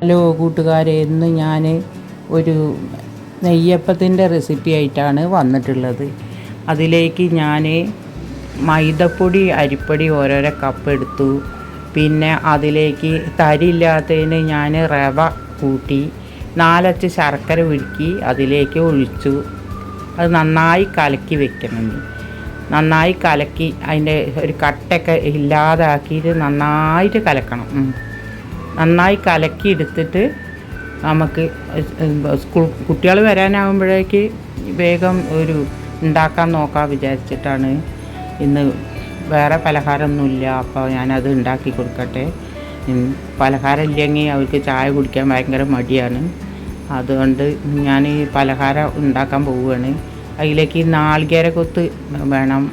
Hello കൂട്ടുകാരെ, ഇന്ന് ഞാൻ ഒരു നെയ്യപ്പത്തിൻ്റെ റെസിപ്പി ആയിട്ടാണ് വന്നിട്ടുള്ളത്. അതിലേക്ക് ഞാൻ മൈദപ്പൊടി അരിപ്പൊടി ഓരോരോ കപ്പ് എടുത്തു. പിന്നെ അതിലേക്ക് തരിയില്ലാത്തതിന് ഞാൻ റവ കൂട്ടി 4 അച്ച് ശർക്കര ഉരുക്കി അതിലേക്ക് ഒഴിച്ചു. അത് നന്നായി കലക്കി വെക്കണം. നന്നായി കലക്കി അതിൻ്റെ ഒരു കട്ടയൊക്കെ ഇല്ലാതാക്കിയിട്ട് നന്നായിട്ട് കലക്കണം. നന്നായി കലക്കി എടുത്തിട്ട് നമുക്ക് കുട്ടികൾ വരാനാകുമ്പോഴേക്ക് വേഗം ഒരു ഉണ്ടാക്കാൻ നോക്കാൻ വിചാരിച്ചിട്ടാണ്. ഇന്ന് വേറെ പലഹാരമൊന്നുമില്ല, അപ്പോൾ ഞാനത് ഉണ്ടാക്കി കൊടുക്കട്ടെ. പലഹാരം ഇല്ലെങ്കിൽ അവർക്ക് ചായ കുടിക്കാൻ ഭയങ്കര മടിയാണ്. അതുകൊണ്ട് ഞാൻ ഈ പലഹാരം ഉണ്ടാക്കാൻ പോവുകയാണ്. അതിലേക്ക് നാളികേര കൊത്ത് വേണം.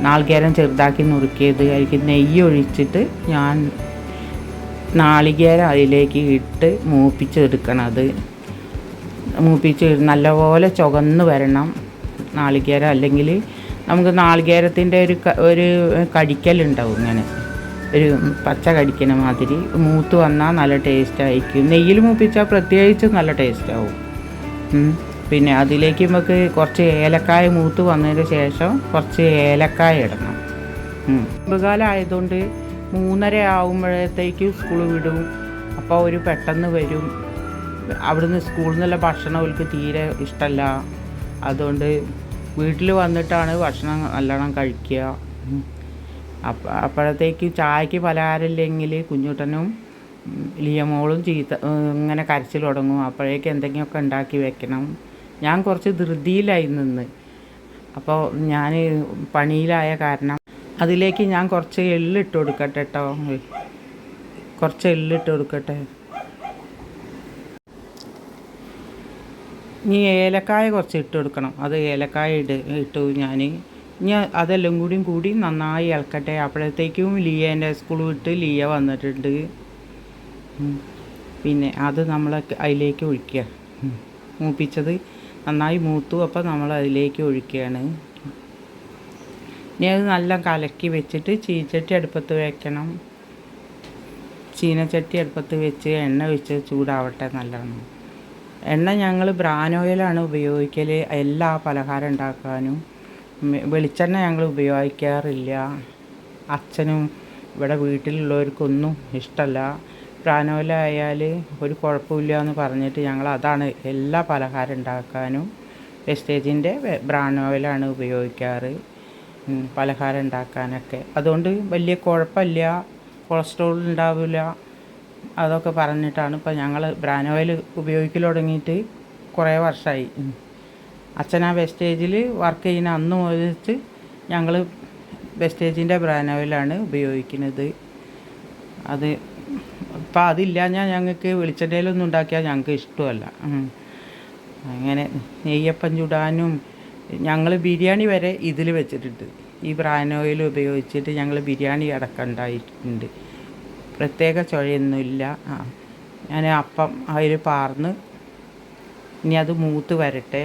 നാളികേരം ചെറുതാക്കി നുറുക്കിയത്, അതിലേക്ക് നെയ്യ് ഒഴിച്ചിട്ട് ഞാൻ നാളികേരം അതിലേക്ക് ഇട്ട് മൂപ്പിച്ചെടുക്കണം. അത് മൂപ്പിച്ച് നല്ലപോലെ ചുവന്ന് വരണം നാളികേരം. അല്ലെങ്കിൽ നമുക്ക് നാളികേരത്തിൻ്റെ ഒരു കടിക്കലുണ്ടാവും, ഇങ്ങനെ ഒരു പച്ച കടിക്കണ മാതിരി. മൂത്ത് വന്നാൽ നല്ല ടേസ്റ്റ് ആയിരിക്കും. നെയ്യിൽ മൂപ്പിച്ചാൽ പ്രത്യേകിച്ച് നല്ല ടേസ്റ്റ് ആവും. പിന്നെ അതിലേക്ക് നമുക്ക് കുറച്ച് ഏലക്കായ മൂത്ത് വന്നതിന് ശേഷം കുറച്ച് ഏലക്കായ ഇടണം. കാലം ആയതുകൊണ്ട് 3:30 ആകുമ്പോഴത്തേക്ക് സ്കൂൾ വിടും. അപ്പോൾ അവർ പെട്ടെന്ന് വരും. അവിടുന്ന് സ്കൂളിൽ നിന്നുള്ള ഭക്ഷണം അവർക്ക് തീരെ ഇഷ്ടമല്ല. അതുകൊണ്ട് വീട്ടിൽ വന്നിട്ടാണ് ഭക്ഷണം നല്ലോണം കഴിക്കുക. അപ്പോഴത്തേക്ക് ചായക്ക് പലഹാരമില്ലെങ്കിൽ കുഞ്ഞുട്ടനും ലിയമോളും ഇങ്ങനെ കരച്ചിൽ തുടങ്ങും. അപ്പോഴേക്ക് എന്തെങ്കിലുമൊക്കെ ഉണ്ടാക്കി വെക്കണം. ഞാൻ കുറച്ച് ധൃതിയിലായി നിന്ന്, അപ്പോൾ ഞാൻ പണിയിലായ കാരണം അതിലേക്ക് ഞാൻ കുറച്ച് എള്ളിട്ട് കൊടുക്കട്ടെ കേട്ടോ. കുറച്ച് എള്ളിട്ട് കൊടുക്കട്ടെ. ഇനി ഏലക്കായ കുറച്ച് ഇട്ട് കൊടുക്കണം. അത് ഏലക്കായ ഇട്ടു ഞാൻ. ഇനി അതെല്ലാം കൂടി നന്നായി ഇളക്കട്ടെ. അപ്പോഴത്തേക്കും ലിയേൻ്റെ സ്കൂൾ വിട്ട് ലിയ വന്നിട്ടുണ്ട്. പിന്നെ അത് നമ്മൾ അതിലേക്ക് ഒഴിക്കുക. മൂപ്പിച്ചത് നന്നായി മൂത്തു. അപ്പോൾ നമ്മൾ അതിലേക്ക് ഒഴിക്കുകയാണ്. ഇനി അത് നല്ല കലക്കി വെച്ചിട്ട് ചീനച്ചട്ടി അടുപ്പത്ത് വെക്കണം. ചീനച്ചട്ടി അടുപ്പത്ത് വെച്ച് എണ്ണ ഒഴിച്ച് ചൂടാവട്ടെ നല്ലോണം. എണ്ണ ഞങ്ങൾ ബ്രാൻ ഓയിലാണ് ഉപയോഗിക്കൽ എല്ലാ പലഹാരം ഉണ്ടാക്കാനും. വെളിച്ചെണ്ണ ഞങ്ങൾ ഉപയോഗിക്കാറില്ല. അച്ഛനും ഇവിടെ വീട്ടിലുള്ളവർക്കൊന്നും ഇഷ്ടമല്ല. ബ്രാൻ ഓയിലായാൽ ഒരു കുഴപ്പമില്ല എന്ന് പറഞ്ഞിട്ട് ഞങ്ങൾ അതാണ് എല്ലാ പലഹാരം ഉണ്ടാക്കാനും വെസ്റ്റേജിൻ്റെ ബ്രാൻ ഓയിലാണ് ഉപയോഗിക്കാറ്, പലഹാരം ഉണ്ടാക്കാനൊക്കെ. അതുകൊണ്ട് വലിയ കുഴപ്പമില്ല, കൊളസ്ട്രോൾ ഉണ്ടാവില്ല. അതൊക്കെ പറഞ്ഞിട്ടാണ് ഇപ്പോൾ ഞങ്ങൾ ബ്രാൻ ഓയിൽ ഉപയോഗിക്കൽ തുടങ്ങിയിട്ട് കുറേ വർഷമായി. അച്ഛൻ ആ വെസ്റ്റേജിൽ വർക്ക് ചെയ്യുന്ന അന്ന് മുതൽ ഞങ്ങൾ വെസ്റ്റേജിൻ്റെ ബ്രാൻ ഓയിലാണ് ഉപയോഗിക്കുന്നത്. അത് ഇപ്പം അതില്ലാഞ്ഞാൽ ഞങ്ങൾക്ക് വെളിച്ചെണ്ണയിലൊന്നും ഉണ്ടാക്കിയാൽ ഞങ്ങൾക്ക് ഇഷ്ടമല്ല. അങ്ങനെ നെയ്യപ്പം ചുടാനും ഞങ്ങൾ ബിരിയാണി വരെ ഇതിൽ വെച്ചിട്ടുണ്ട്. ഈ ബ്രാൻ ഓയിൽ ഉപയോഗിച്ചിട്ട് ഞങ്ങൾ ബിരിയാണി അടക്കം ഉണ്ടായിട്ടുണ്ട്. പ്രത്യേക ചുവയൊന്നുമില്ല. ഞാൻ അപ്പം അതിൽ പാർന്ന് ഇനി അത് മൂത്ത് വരട്ടെ.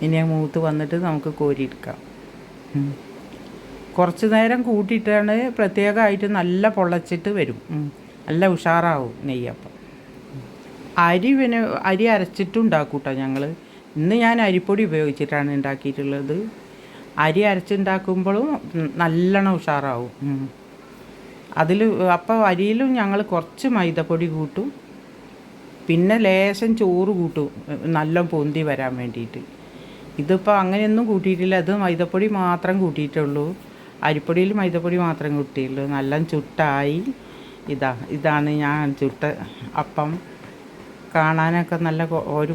ഇനി ആ മൂത്ത് വന്നിട്ട് നമുക്ക് കോരിയെടുക്കാം. കുറച്ച് നേരം കൂട്ടിയിട്ടാണ് പ്രത്യേകമായിട്ട് നല്ല പൊള്ളച്ചിട്ട് വരും. നല്ല ഉഷാറാവും നെയ്യപ്പം. അരി അരച്ചിട്ടും ഉണ്ടാക്കും കേട്ടോ ഞങ്ങൾ. ഇന്ന് ഞാൻ അരിപ്പൊടി ഉപയോഗിച്ചിട്ടാണ് ഉണ്ടാക്കിയിട്ടുള്ളത്. അരി അരച്ചുണ്ടാക്കുമ്പോഴും നല്ലോണം ഉഷാറാവും. അപ്പോൾ അരിയിലും ഞങ്ങൾ കുറച്ച് മൈദപ്പൊടി കൂട്ടും. പിന്നെ ലേശം ചോറ് കൂട്ടും നല്ല പൊന്തി വരാൻ വേണ്ടിയിട്ട്. ഇതിപ്പോൾ അങ്ങനെയൊന്നും കൂട്ടിയിട്ടില്ല. ഇത് മൈദപ്പൊടി മാത്രം കൂട്ടിയിട്ടുള്ളൂ. അരിപ്പൊടിയിൽ മൈദപ്പൊടി മാത്രം കൂട്ടിയുള്ളൂ. നല്ല ചുട്ടായി. ഇതാണ് ഞാൻ ചുട്ട അപ്പം. കാണാനൊക്കെ നല്ല ഒരു